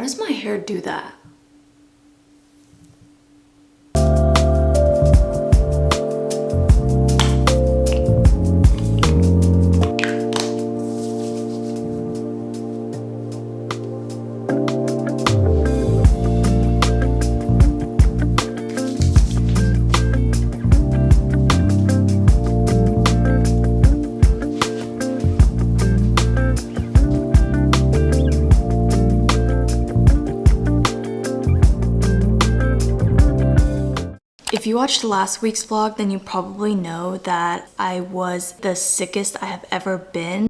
does my hair do that? If you watched last week's vlog, then you probably know that I was the sickest I have ever been.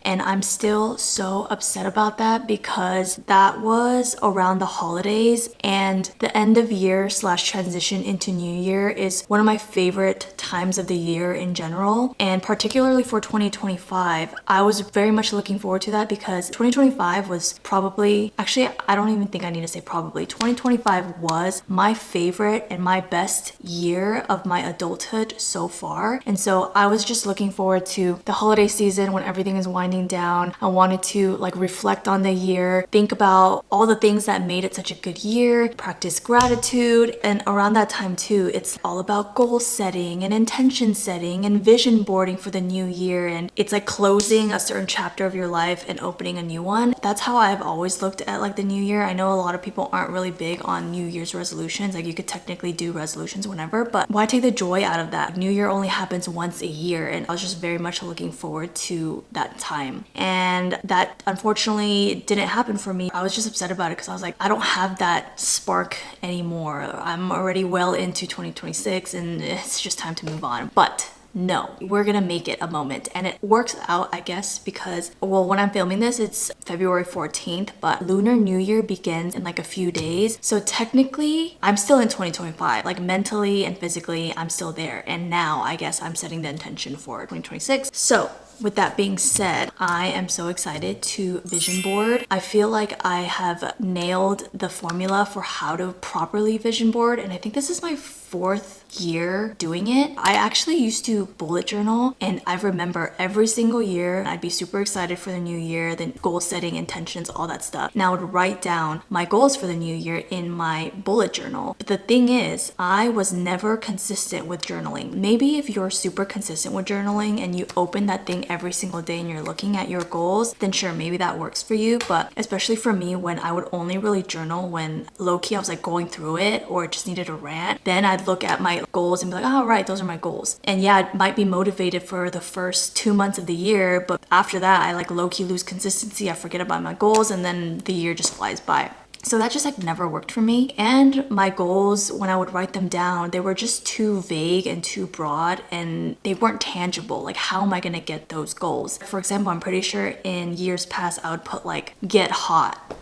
And I'm still so upset about that because that was around the holidays, and the end of year slash transition into new year is one of my favorite times of the year in general. And particularly for 2025, I was very much looking forward to that because 2025 was probably, actually, I don't even think I need to say probably, 2025 was my favorite and my best year of my adulthood so far. And so I was just looking forward to the holiday season when everything is winding down. I wanted to like reflect on the year, think about all the things that made it such a good year, practice gratitude. And around that time too, it's all about goal setting and intention setting and vision boarding for the new year. And it's like closing a certain chapter of your life and opening a new one. That's how I've always looked at like the new year. I know a lot of people aren't really big on New Year's resolutions. Like you could technically do resolutions whenever, but why take the joy out of that? New Year only happens once a year, and I was just very much looking forward to that time. And that unfortunately didn't happen for me. I was just upset about it because I was like, I don't have that spark anymore. I'm already well into 2026 and it's just time to move on. But no, we're gonna make it a moment. And it works out, I guess, because, well, when I'm filming this, it's February 14th, but Lunar New Year begins in like a few days. So technically, I'm still in 2025. Like mentally and physically, I'm still there. And now, I guess, I'm setting the intention for 2026. So with that being said, I am so excited to vision board. I feel like I have nailed the formula for how to properly vision board, and I think this is my 4th year doing it. I actually used to bullet journal, and I remember every single year I'd be super excited for the new year, then goal setting, intentions, all that stuff. Now I would write down my goals for the new year in my bullet journal. But the thing is, I was never consistent with journaling. Maybe if you're super consistent with journaling and you open that thing every single day and you're looking at your goals, then sure, maybe that works for you. But especially for me, when I would only really journal when low-key I was like going through it or just needed a rant, then I'd look at my goals and be like, oh right, those are my goals. And yeah, it might be motivated for the first 2 months of the year, but after that I like low-key lose consistency, I forget about my goals, and then the year just flies by. So that just like never worked for me. And my goals, when I would write them down, they were just too vague and too broad, and they weren't tangible. Like, how am I gonna get those goals? For example, I'm pretty sure in years past I would put like get hot.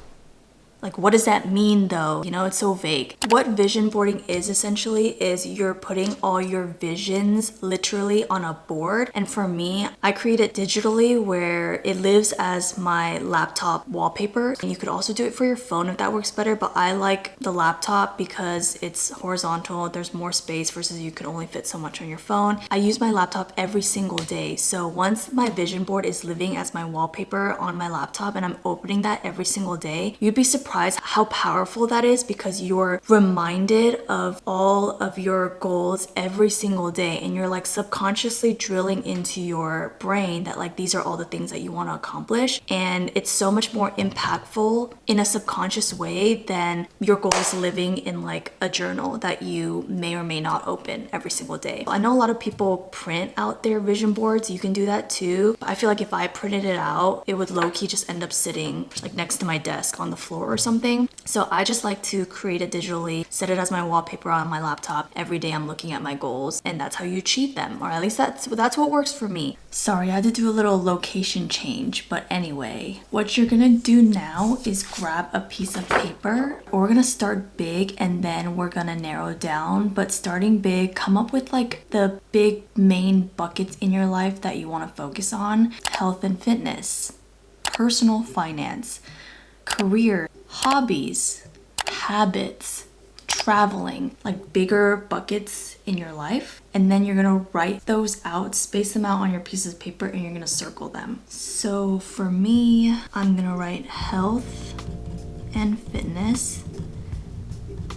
Like, what does that mean though? You know, it's so vague. What vision boarding is essentially is you're putting all your visions literally on a board. And for me, I create it digitally where it lives as my laptop wallpaper. And you could also do it for your phone if that works better, but I like the laptop because it's horizontal, there's more space versus you can only fit so much on your phone. I use my laptop every single day. So once my vision board is living as my wallpaper on my laptop and I'm opening that every single day, you'd be surprised how powerful that is because you're reminded of all of your goals every single day, and you're like subconsciously drilling into your brain that like these are all the things that you want to accomplish. And it's so much more impactful in a subconscious way than your goals living in like a journal that you may or may not open every single day. I know a lot of people print out their vision boards. You can do that too. But I feel like if I printed it out, it would low-key just end up sitting like next to my desk on the floor or something. So I just like to create it digitally, set it as my wallpaper on my laptop. Every day I'm looking at my goals, and that's how you achieve them, or at least that's what works for me. Sorry, I had to do a little location change, but anyway, what you're gonna do now is grab a piece of paper. We're gonna start big and then we're gonna narrow down, but starting big, come up with like the big main buckets in your life that you want to focus on: health and fitness, personal finance, career, hobbies, habits, traveling, like bigger buckets in your life. And then you're gonna write those out, space them out on your pieces of paper, and you're gonna circle them. So for me, I'm gonna write health, and fitness.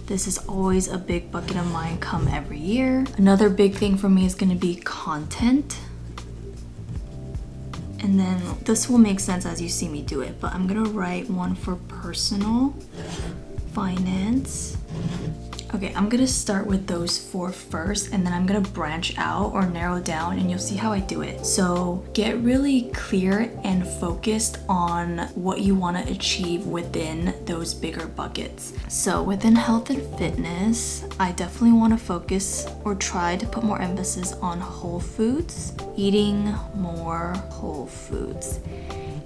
This is always a big bucket of mine come every year. Another big thing for me is gonna be content. And then this will make sense as you see me do it, but I'm gonna write one for personal, finance. Okay, I'm gonna start with those 4 first, and then I'm gonna branch out or narrow down, and you'll see how I do it. So get really clear and focused on what you wanna achieve within those bigger buckets. So within health and fitness, I definitely wanna focus or try to put more emphasis on whole foods, eating more whole foods.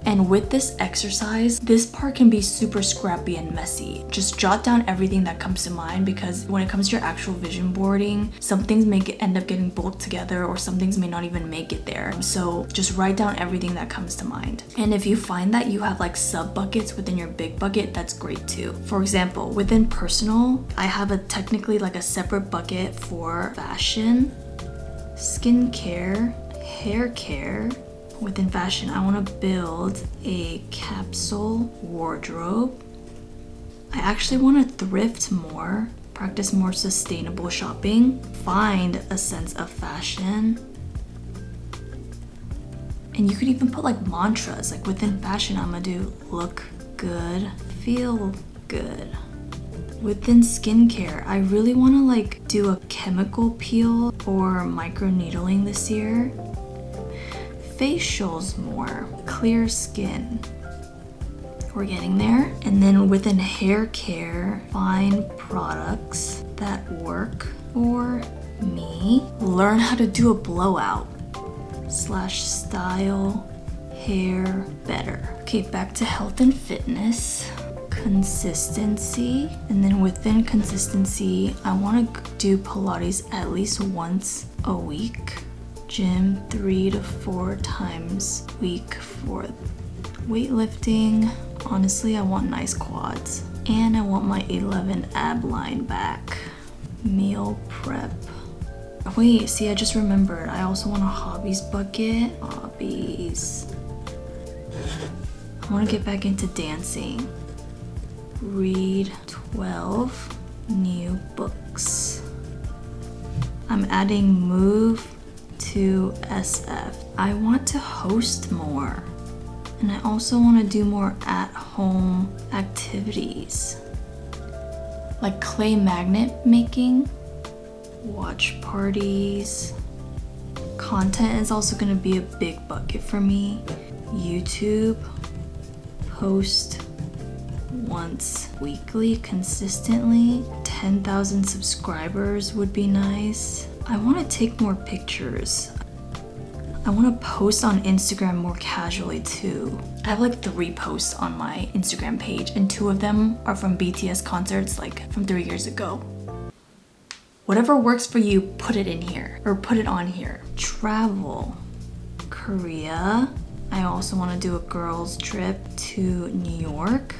And with this exercise, this part can be super scrappy and messy. Just jot down everything that comes to mind, because when it comes to your actual vision boarding, some things may end up getting bolted together, or some things may not even make it there. So just write down everything that comes to mind. And if you find that you have like sub buckets within your big bucket, that's great too. For example, within personal, I have technically like a separate bucket for fashion, skincare, hair care. Within fashion, I want to build a capsule wardrobe. I actually want to thrift more, practice more sustainable shopping, find a sense of fashion. And you could even put like mantras, like within fashion, I'm gonna do look good, feel good. Within skincare, I really want to like do a chemical peel or microneedling this year. Facials more, clear skin. We're getting there. And then within hair care, find products that work for me. Learn how to do a blowout / style hair better. Okay, back to health and fitness. Consistency. And then within consistency, I want to do Pilates at least once a week. Gym 3 to 4 times a week for weightlifting. Honestly, I want nice quads. And I want my 11 ab line back. Meal prep. Wait, see, I just remembered. I also want a hobbies bucket. Hobbies. I want to get back into dancing. Read 12 new books. I'm adding move to SF. I want to host more, and I also want to do more at-home activities like clay magnet making, watch parties. Content is also going to be a big bucket for me. YouTube, post once weekly consistently. 10,000 subscribers would be nice. I want to take more pictures. I want to post on Instagram more casually too. I have like 3 posts on my Instagram page, and 2 of them are from BTS concerts like from 3 years ago. Whatever works for you, put it in here or put it on here. Travel. Korea. I also want to do a girls trip to New York.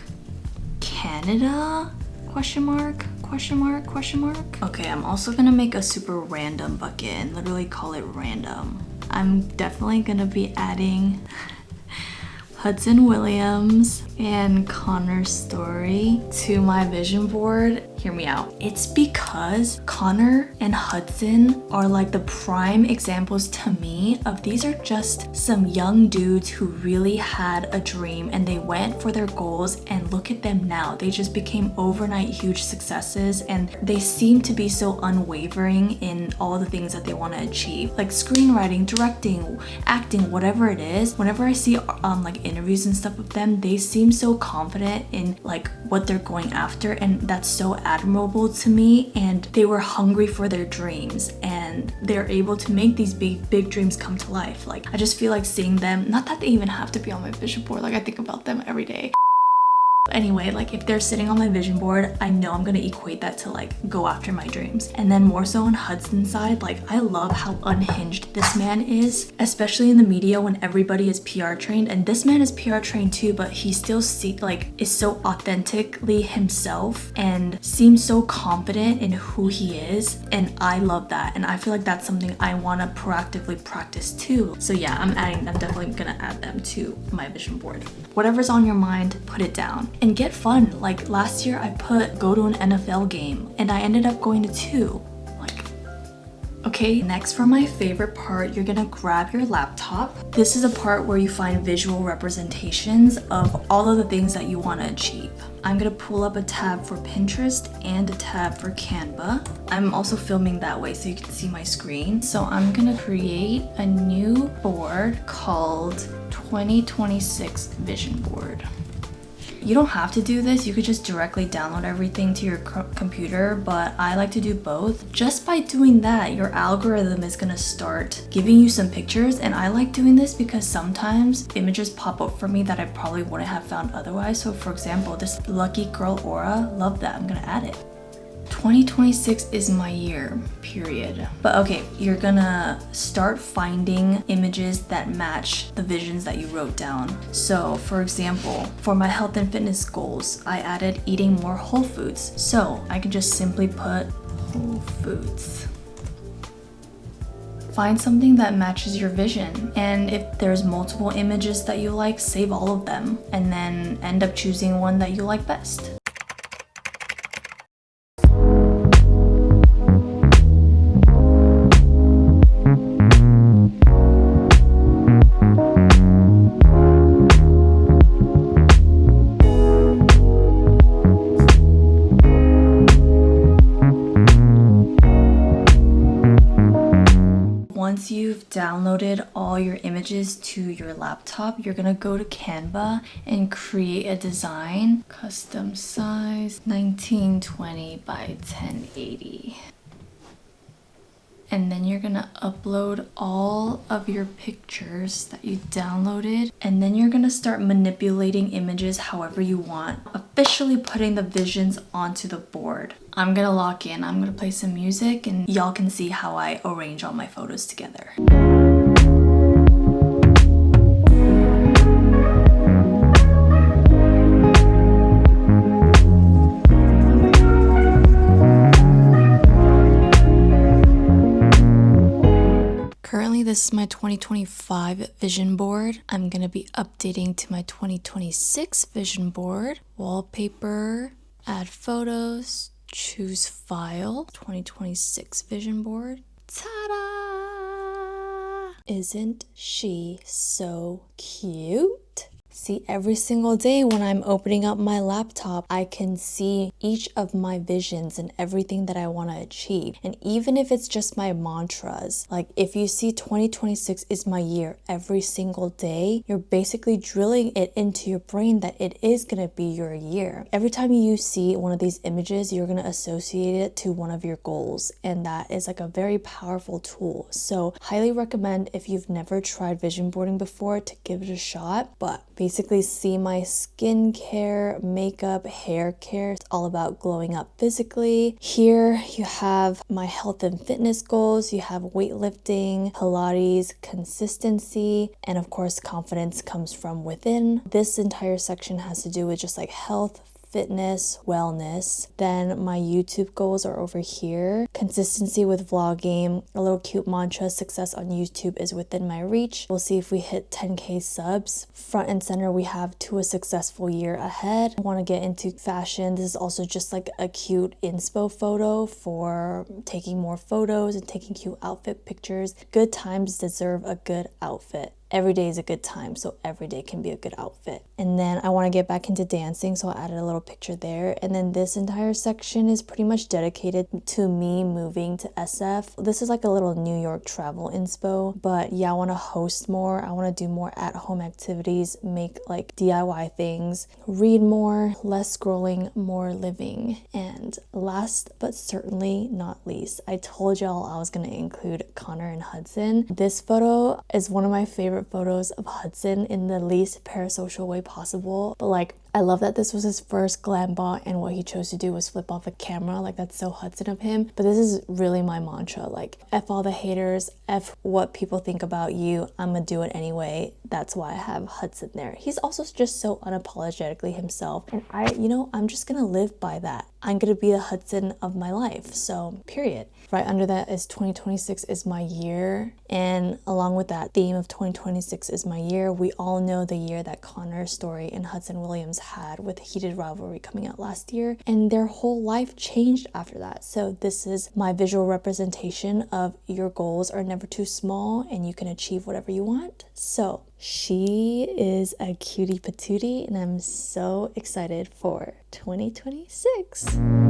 Canada? Question mark? Question mark? Question mark? Okay, I'm also gonna make a super random bucket and literally call it random. I'm definitely gonna be adding Hudson Williams and Connor's story to my vision board. Hear me out. It's because Connor and Hudson are like the prime examples to me of these are just some young dudes who really had a dream and they went for their goals, and look at them now. They just became overnight huge successes, and they seem to be so unwavering in all the things that they want to achieve, like screenwriting, directing, acting, whatever it is. Whenever I see like interviews and stuff with them, they seem so confident in like what they're going after, and that's so admirable to me. And they were hungry for their dreams, and they're able to make these big dreams come to life. Like, I just feel like seeing them, not that they even have to be on my vision board, like I think about them every day. Anyway, like if they're sitting on my vision board, I know I'm gonna equate that to like go after my dreams. And then more so on Hudson's side, like I love how unhinged this man is, especially in the media when everybody is PR trained. And this man is PR trained too, but he still is so authentically himself and seems so confident in who he is. And I love that. And I feel like that's something I wanna proactively practice too. So yeah, I'm definitely gonna add them to my vision board. Whatever's on your mind, put it down. and get fun. Like last year I put go to an NFL game and I ended up going to 2. Okay, next for my favorite part, you're gonna grab your laptop. This is a part where you find visual representations of all of the things that you want to achieve. I'm gonna pull up a tab for Pinterest and a tab for Canva. I'm also filming that way so you can see my screen. So I'm gonna create a new board called 2026 Vision Board. You don't have to do this, you could just directly download everything to your computer, but I like to do both. Just by doing that, your algorithm is gonna start giving you some pictures, and I like doing this because sometimes images pop up for me that I probably wouldn't have found otherwise. So for example, this lucky girl aura, love that, I'm gonna add it. 2026 is my year, period. But okay, you're gonna start finding images that match the visions that you wrote down. So for example, for my health and fitness goals, I added eating more whole foods. So I can just simply put whole foods. Find something that matches your vision. And if there's multiple images that you like, save all of them and then end up choosing one that you like best. Once you've downloaded all your images to your laptop, you're gonna go to Canva and create a design. Custom size 1920 by 1080. And then you're gonna upload all of your pictures that you downloaded, and then you're gonna start manipulating images however you want, officially putting the visions onto the board. I'm gonna lock in, I'm gonna play some music, and y'all can see how I arrange all my photos together. Currently, this is my 2025 vision board. I'm gonna be updating to my 2026 vision board. Wallpaper, add photos, choose file, 2026 vision board. Ta-da! Isn't she so cute? See, every single day when I'm opening up my laptop, I can see each of my visions and everything that I want to achieve. And even if it's just my mantras, like if you see 2026 is my year every single day, you're basically drilling it into your brain that it is going to be your year. Every time you see one of these images, you're going to associate it to one of your goals. And that is like a very powerful tool. So highly recommend if you've never tried vision boarding before to give it a shot. But basically see my skincare, makeup, hair care. It's all about glowing up physically. Here you have my health and fitness goals. You have weightlifting, Pilates, consistency, and of course confidence comes from within. This entire section has to do with just like health, fitness, wellness. Then my YouTube goals are over here. Consistency with vlogging, a little cute mantra, success on YouTube is within my reach. We'll see if we hit 10K subs. Front and center, we have to a successful year ahead. I want to get into fashion. This is also just like a cute inspo photo for taking more photos and taking cute outfit pictures. Good times deserve a good outfit. Every day is a good time, so every day can be a good outfit. And then I want to get back into dancing, so I added a little picture there. And then this entire section is pretty much dedicated to me moving to SF. This is like a little New York travel inspo, but yeah, I want to host more. I want to do more at-home activities, make like DIY things, read more, less scrolling, more living. And last but certainly not least, I told y'all I was going to include Connor and Hudson. This photo is one of my favorite photos of Hudson in the least parasocial way possible, but like I love that this was his first glam bot and what he chose to do was flip off a camera. Like that's so Hudson of him. But this is really my mantra, like F all the haters, F what people think about you, I'm gonna do it anyway. That's why I have Hudson there. He's also just so unapologetically himself, and I'm just gonna live by that. I'm gonna be the Hudson of my life, so period. Right under that is 2026 is my year, and along with that theme of 2026 is my year, we all know the year that Connor Story and Hudson Williams had with Heated Rivalry coming out last year, and their whole life changed after that. So this is my visual representation of your goals are never too small and you can achieve whatever you want. So she is a cutie patootie and I'm so excited for 2026.